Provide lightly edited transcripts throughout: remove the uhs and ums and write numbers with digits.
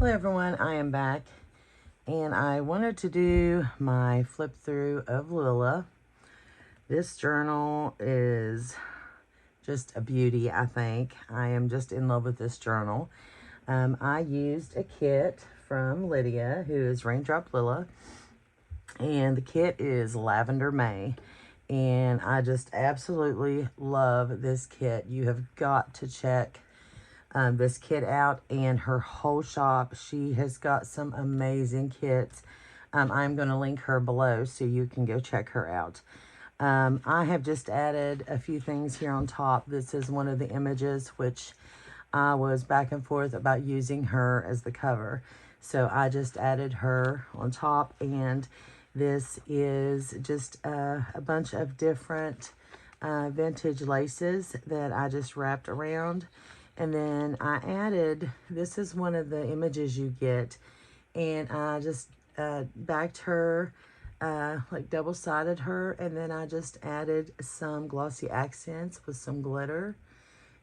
Hello everyone, I am back and I wanted to do my flip through of Lila. This journal is just a beauty, I think. I am just in love with this journal. I used a kit from Lydia, who is Raindrop Lila, and the kit is Lavender May. And I just absolutely love this kit. You have got to check this kit out and her whole shop. She has got some amazing kits. I'm going to link her below so you can go check her out. I have just added a few things here on top. This is one of the images which I was back and forth about using her as the cover. So I just added her on top, and this is just a bunch of different vintage laces that I just wrapped around. And then I added, this is one of the images you get, and I just backed her, like double-sided her, and then I just added some glossy accents with some glitter.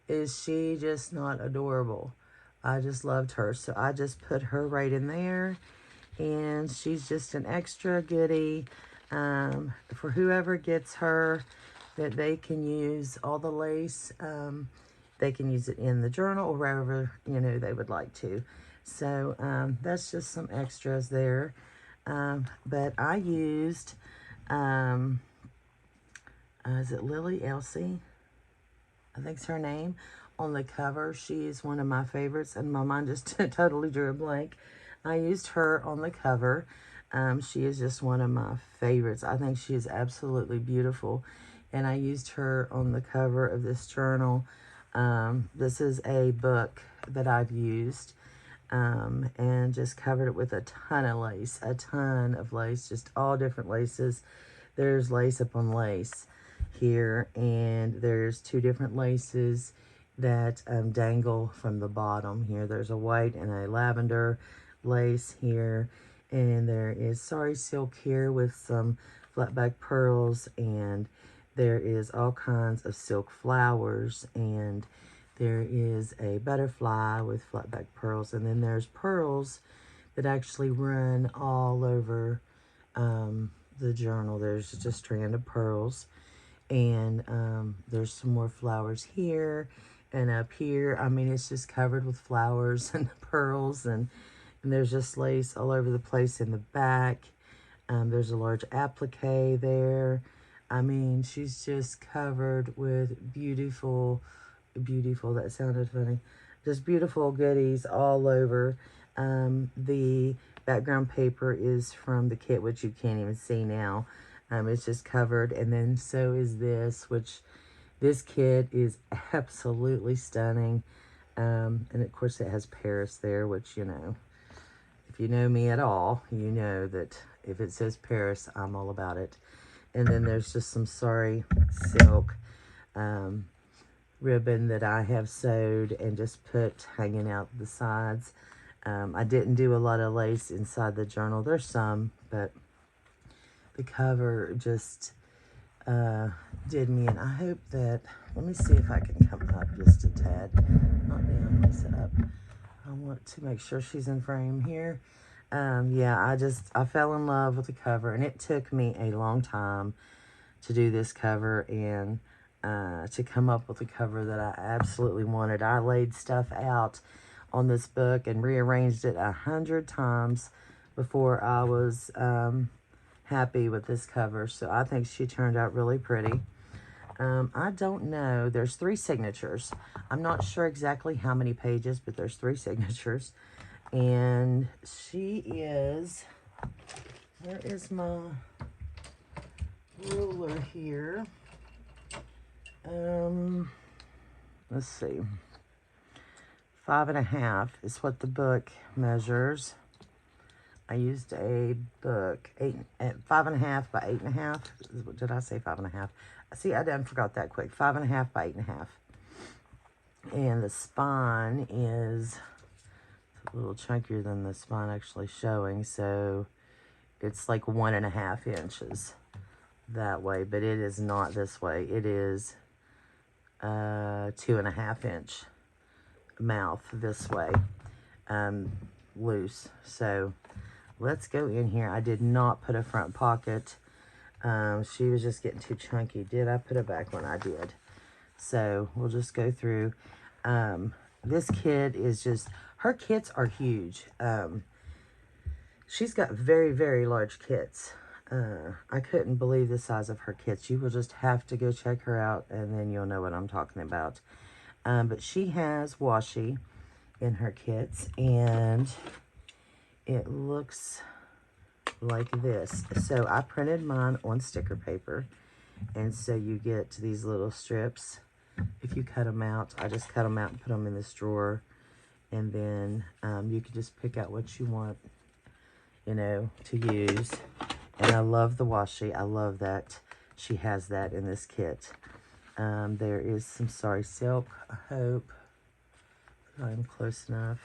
Is she just not adorable? I just loved her, so I just put her right in there, and she's just an extra goodie for whoever gets her, that they can use all the lace. They can use it in the journal or wherever, you know, they would like to. So that's just some extras there. But I used, is it Lily Elsie? I think's her name, on the cover. She is one of my favorites, and my mind just totally drew a blank. I used her on the cover. She is just one of my favorites. I think she is absolutely beautiful, and I used her on the cover of this journal. This is a book that I've used, and just covered it with a ton of lace, just all different laces. There's lace upon lace here, and there's two different laces that dangle from the bottom here. There's a white and a lavender lace here, and there is sari silk here with some flat back pearls, and there is all kinds of silk flowers, and there is a butterfly with flat back pearls, and then there's pearls that actually run all over the journal. There's just a strand of pearls, and there's some more flowers here and up here. I mean, it's just covered with flowers and pearls, and there's just lace all over the place in the back. There's a large applique there. I mean, she's just covered with beautiful, that sounded funny, just beautiful goodies all over. The background paper is from the kit, which you can't even see now. It's just covered, and then so is this, which this kit is absolutely stunning. And of course it has Paris there, which, you know, if you know me at all, you know that if it says Paris, I'm all about it. And then there's just some sari silk ribbon that I have sewed and just put hanging out the sides. I didn't do a lot of lace inside the journal. There's some, but the cover just did me. And I hope that, let me see if I can come up just a tad. Not down, Lisa, up. I want to make sure she's in frame here. Yeah, I fell in love with the cover, and it took me a long time to do this cover and to come up with a cover that I absolutely wanted. I laid stuff out on this book and rearranged it 100 times before I was happy with this cover. So I think she turned out really pretty. I don't know. There's 3 signatures. I'm not sure exactly how many pages, but there's 3 signatures. And she is, where is my ruler here? Let's see. 5.5 is what the book measures. I used a book, 5.5 by 8.5. Did I say 5.5? See, I done forgot that quick. 5.5 by 8.5. And the spine is a little chunkier than the spine actually showing, so it's like 1.5 inches that way, but it is not this way. It is 2.5 inch mouth this way. loose. So let's go in here. I did not put a front pocket. She was just getting too chunky. Did I put a back one? I did. So we'll just go through. This kit is just, her kits are huge. She's got very, very large kits. I couldn't believe the size of her kits. You will just have to go check her out, and then you'll know what I'm talking about. But she has washi in her kits, and it looks like this. So I printed mine on sticker paper, and so you get these little strips. If you cut them out, I just cut them out and put them in this drawer, and then you can just pick out what you want, you know, to use. And I love the washi. I love that she has that in this kit. There is some sari silk, I hope I'm close enough.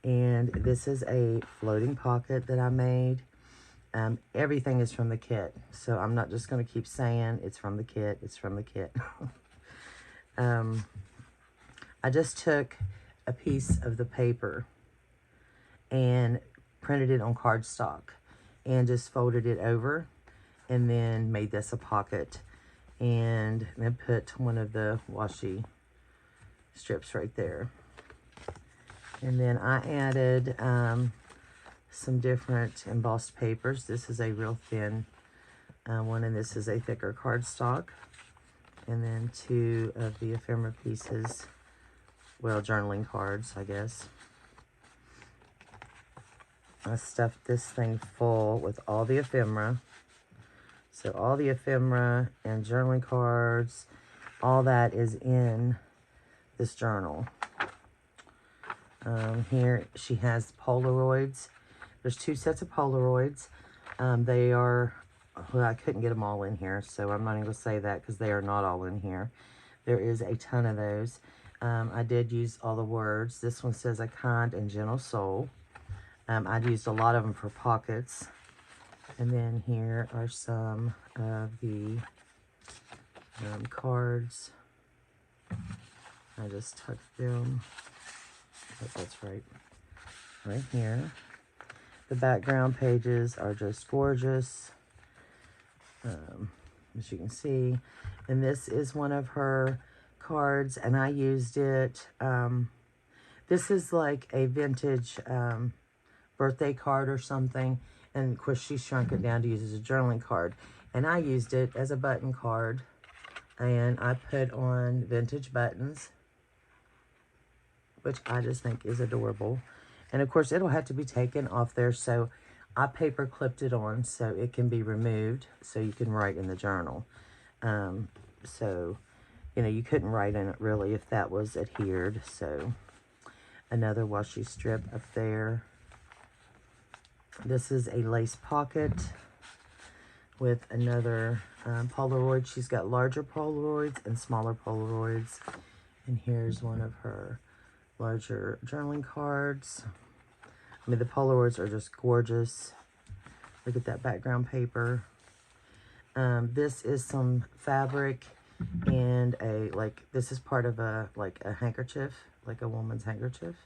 And this is a floating pocket that I made. Everything is from the kit, so I'm not just going to keep saying it's from the kit, it's from the kit. I just took a piece of the paper and printed it on cardstock and just folded it over, and then made this a pocket, and then put one of the washi strips right there. And then I added some different embossed papers. This is a real thin one, and this is a thicker cardstock. And then 2 of the ephemera pieces, well, journaling cards, I guess. I stuffed this thing full with all the ephemera. So all the ephemera and journaling cards, all that is in this journal. Here she has Polaroids. There's 2 sets of Polaroids. They are, well, I couldn't get them all in here, so I'm not even going to say that because they are not all in here. There is a ton of those. I did use all the words. This one says a kind and gentle soul. I used a lot of them for pockets. And then here are some of the cards. I just tucked them. Oh, that's right here. The background pages are just gorgeous, as you can see. And this is one of her cards, and I used it. This is like a vintage birthday card or something, and of course she shrunk it down to use as a journaling card, and I used it as a button card, and I put on vintage buttons, which I just think is adorable. And of course it'll have to be taken off there, so I paper clipped it on so it can be removed, so you can write in the journal. So you know, you couldn't write in it really if that was adhered. So another washi strip up there. This is a lace pocket with another Polaroid. She's got larger Polaroids and smaller Polaroids. And here's one of her larger journaling cards. I mean, the Polaroids are just gorgeous. Look at that background paper. This is some fabric and this is part of a handkerchief, like a woman's handkerchief.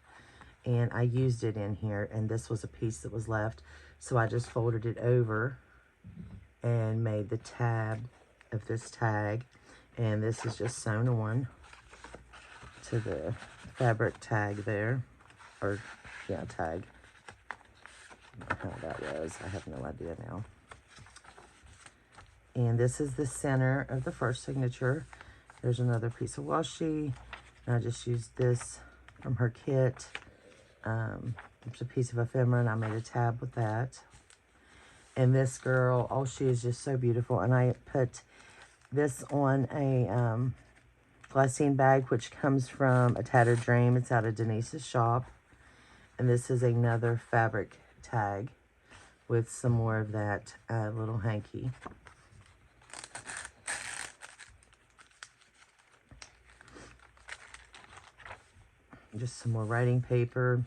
And I used it in here, and this was a piece that was left. So I just folded it over and made the tab of this tag. And this is just sewn on to the fabric tag there. Or, yeah, tag. I don't know how that was. I have no idea now. And this is the center of the first signature. There's another piece of washi. And I just used this from her kit. It's a piece of ephemera, and I made a tab with that. And this girl, oh, she is just so beautiful. And I put this on a glassine bag, which comes from A Tattered Dream. It's out of Denise's shop. And this is another fabric tag with some more of that little hanky. Just some more writing paper.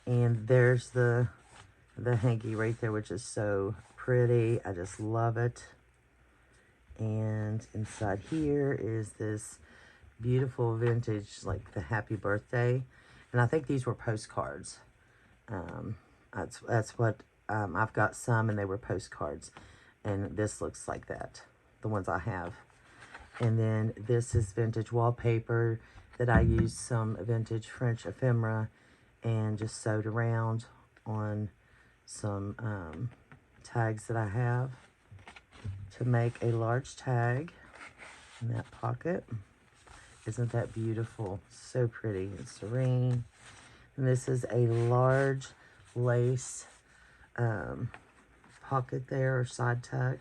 And there's the hanky right there, which is so pretty. I just love it. And inside here is this beautiful vintage, like the happy birthday. And And I think these were postcards. That's what, I've got some and they were postcards. And this looks like that, the ones I have. And then this is vintage wallpaper that I used some vintage French ephemera and just sewed around on some tags that I have to make a large tag in that pocket. Isn't that beautiful? So pretty and serene. And this is a large lace pocket there, or side tuck,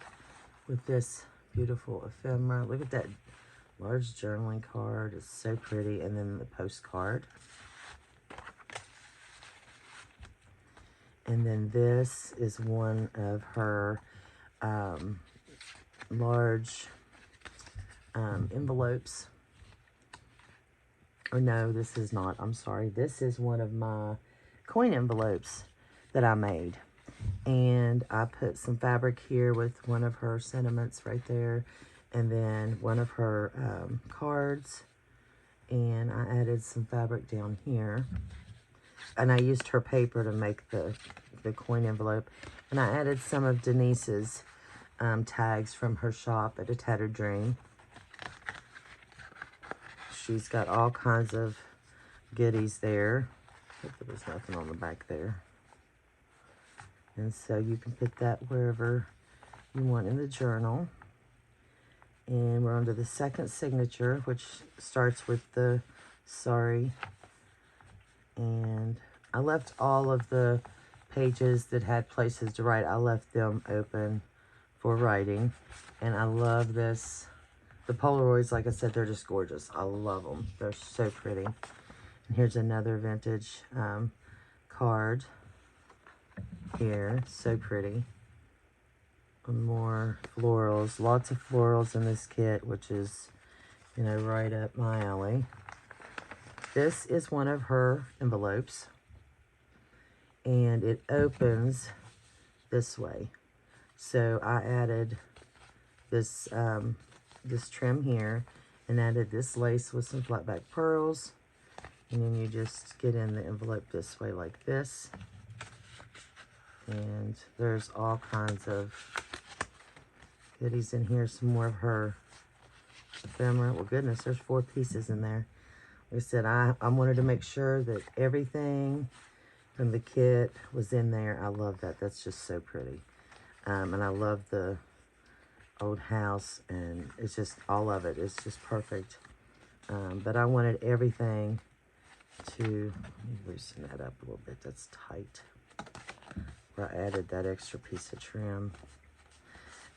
with this beautiful ephemera. Look at that large journaling card. It's so pretty. And then the postcard. And then this is one of her large envelopes. Or no, this is not. I'm sorry. This is one of my coin envelopes that I made. And I put some fabric here with one of her sentiments right there. And then one of her cards. And I added some fabric down here. And I used her paper to make the coin envelope. And I added some of Denise's tags from her shop at A Tattered Dream. She's got all kinds of goodies there. Hopefully there's nothing on the back there. And so you can put that wherever you want in the journal. And we're on to the second signature, which starts with the sorry. And I left all of the pages that had places to write, I left them open for writing. And I love this. The Polaroids, like I said, they're just gorgeous. I love them. They're so pretty. And here's another vintage card here. So pretty. And more florals. Lots of florals in this kit, which is, you know, right up my alley. This is one of her envelopes. And it opens this way. So I added this this trim here and added this lace with some flat back pearls. And then you just get in the envelope this way like this. And there's all kinds of goodies in here. Some more of her ephemera. Well, goodness, there's 4 pieces in there. Like I said, I wanted to make sure that everything from the kit was in there. I love that. That's just so pretty. And I love the old house, and it's just all of it. It's just perfect. But I wanted everything to, let me loosen that up a little bit. That's tight. Where I added that extra piece of trim.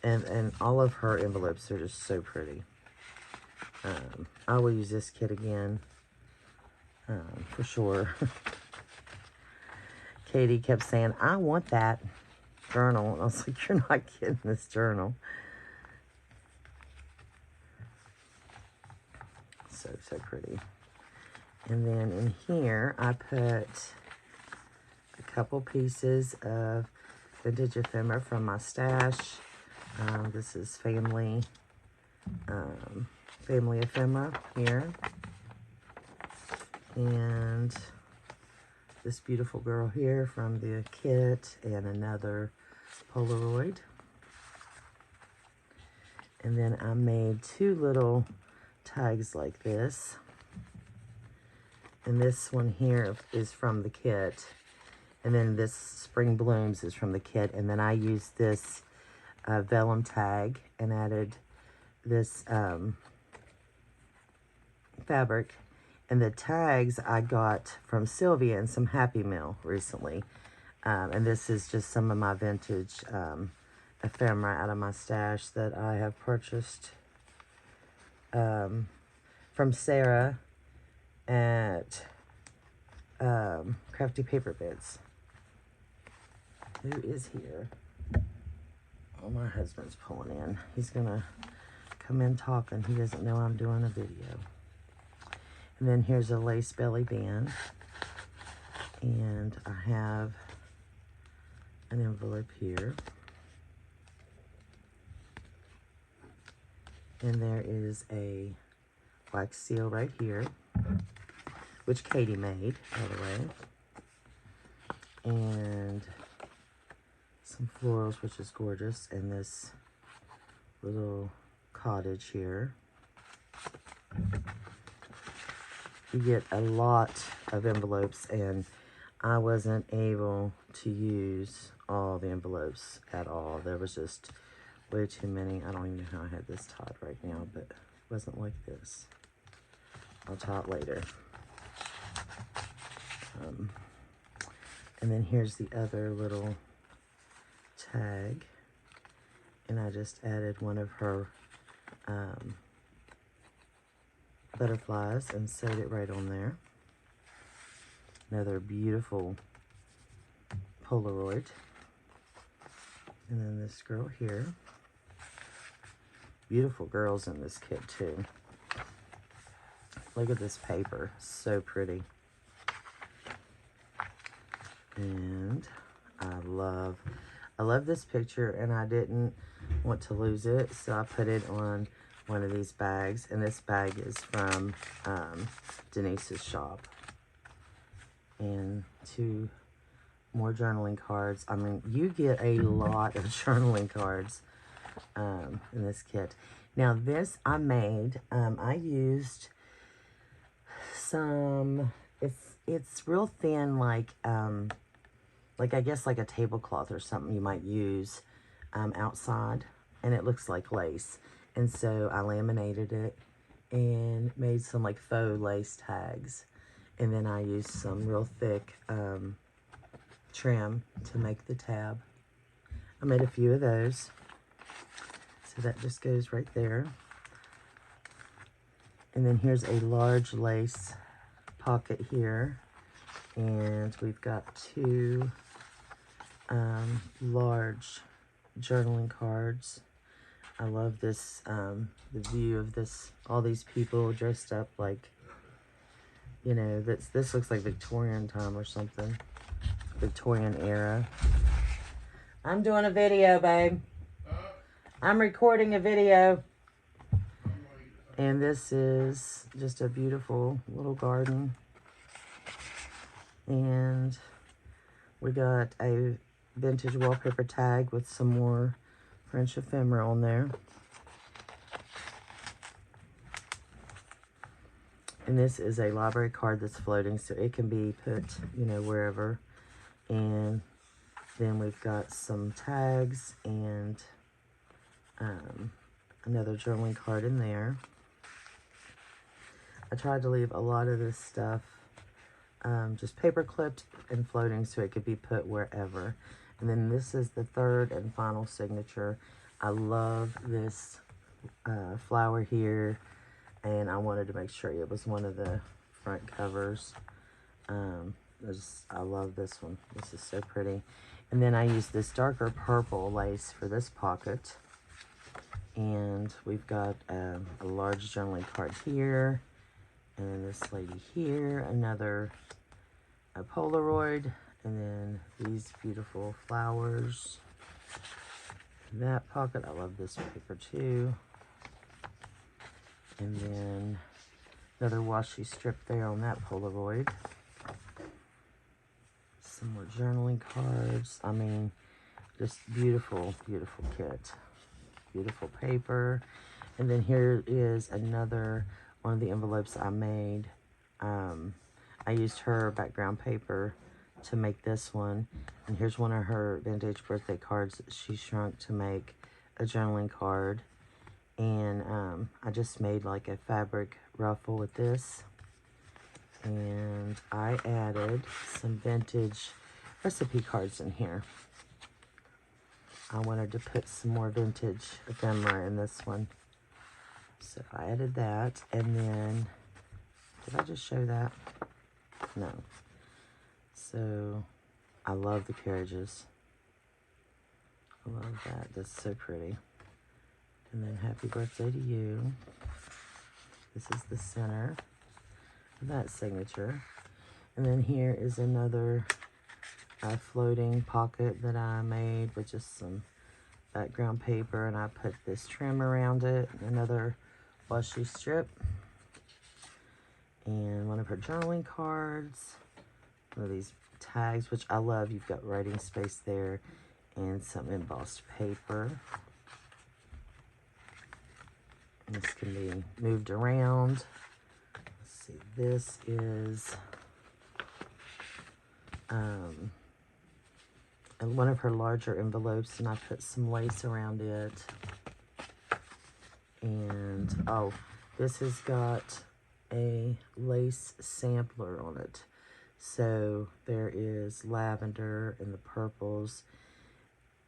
And all of her envelopes are just so pretty. I will use this kit again, for sure. Katie kept saying, I want that journal. And I was like, you're not getting this journal. So, so pretty. And then in here, I put a couple pieces of vintage ephemera from my stash. This is family ephemera here. And this beautiful girl here from the kit, and another Polaroid. And then I made 2 little tags like this. And this one here is from the kit. And then this Spring Blooms is from the kit. And then I used this vellum tag and added this fabric. And the tags I got from Sylvia and some Happy Meal recently. And this is just some of my vintage ephemera out of my stash that I have purchased from Sarah at Crafty Paper Bits. Who is here? Oh, my husband's pulling in. He's gonna come in talking. He doesn't know I'm doing a video. And then here's a lace belly band. And I have an envelope here. And there is a wax seal right here which Katie made, by the way. And some florals, which is gorgeous, and this little cottage here. You get a lot of envelopes, and I wasn't able to use all the envelopes at all. There was just way too many. I don't even know how I had this tied right now, but it wasn't like this. I'll tie it later. And then here's the other little tag, and I just added one of her butterflies and sewed it right on there. Another beautiful Polaroid. And then this girl here. Beautiful girls in this kit too. Look at this paper, so pretty. And I love this picture, and I didn't want to lose it, so I put it on one of these bags, and this bag is from Denise's shop. And 2 more journaling cards. I mean, you get a lot of journaling cards in this kit. Now this I made, I used some, it's real thin, like I guess like a tablecloth or something you might use outside, and it looks like lace. And so I laminated it and made some like faux lace tags. And then I used some real thick trim to make the tab. I made a few of those. So that just goes right there. And then here's a large lace pocket here. And we've got 2 large journaling cards. I love this, the view of this, all these people dressed up like, you know, this looks like Victorian time or something. Victorian era. I'm doing a video, babe. I'm recording a video. And this is just a beautiful little garden. And we got a vintage wallpaper tag with some more French ephemera on there. And this is a library card that's floating, so it can be put, you know, wherever. And then we've got some tags and another journaling card in there. I tried to leave a lot of this stuff just paper clipped and floating so it could be put wherever. And then this is the 3rd and final signature. I love this flower here, and I wanted to make sure it was one of the front covers. I love this one. This is so pretty. And then I used this darker purple lace for this pocket. And we've got a large journaling card here. And then this lady here, another Polaroid. And then these beautiful flowers. That pocket, I love this paper too. And then another washi strip there on that Polaroid. Some more journaling cards. I mean, just beautiful, beautiful kit. Beautiful paper. And then here is another one of the envelopes I made. I used her background paper to make this one. And here's one of her vintage birthday cards that she shrunk to make a journaling card. And I just made like a fabric ruffle with this. And I added some vintage recipe cards in here. I wanted to put some more vintage ephemera in this one. So I added that. And then, did I just show that? No. So I love the carriages. I love that. That's so pretty. And then happy birthday to you. This is the center of that signature. And then here is another floating pocket that I made with just some background paper, and I put this trim around it, another washi strip. And one of her journaling cards. One of these tags, which I love. You've got writing space there and some embossed paper. This can be moved around. Let's see, this is one of her larger envelopes, and I put some lace around it. And, oh, this has got a lace sampler on it. So there is lavender and the purples.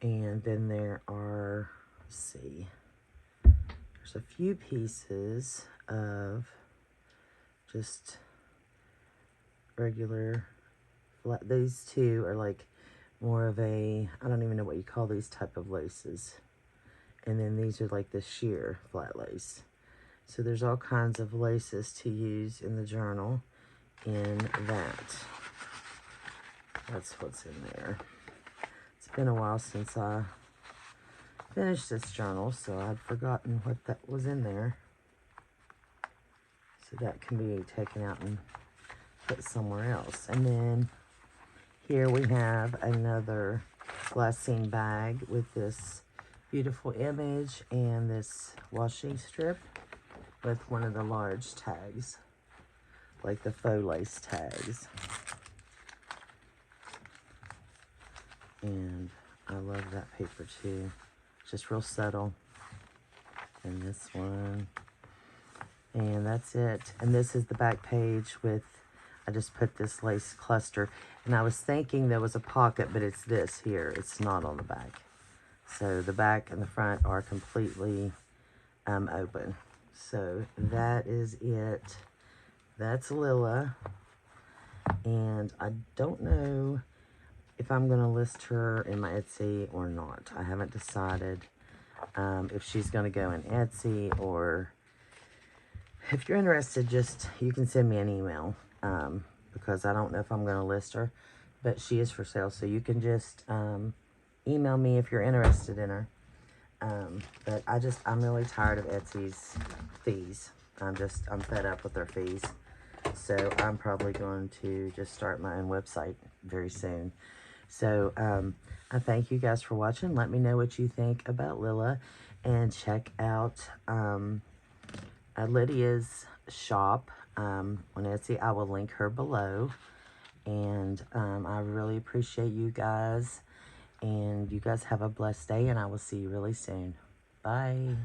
And then there are, let's see, there's a few pieces of just regular, these two are like more of a, I don't even know what you call these type of laces. And then these are like the sheer flat lace. So there's all kinds of laces to use in the journal in that. That's what's in there. It's been a while since I finished this journal, so I'd forgotten what that was in there. So that can be taken out and put somewhere else. And then here we have another glassine bag with this beautiful image and this washi strip with one of the large tags, like the faux lace tags. And I love that paper too. Just real subtle. And this one. And that's it. And this is the back page with, I just put this lace cluster. And I was thinking there was a pocket, but it's this here. It's not on the back. So the back and the front are completely open. So that is it. That's Lila. And I don't know if I'm going to list her in my Etsy or not. I haven't decided if she's going to go in Etsy, or if you're interested, just, you can send me an email because I don't know if I'm going to list her, but she is for sale. So you can just email me if you're interested in her. But I'm really tired of Etsy's fees. I'm fed up with their fees. So I'm probably going to just start my own website very soon. So I thank you guys for watching. Let me know what you think about Lila, and check out Lydia's shop on Etsy. I will link her below. And I really appreciate you guys. And you guys have a blessed day, and I will see you really soon. Bye.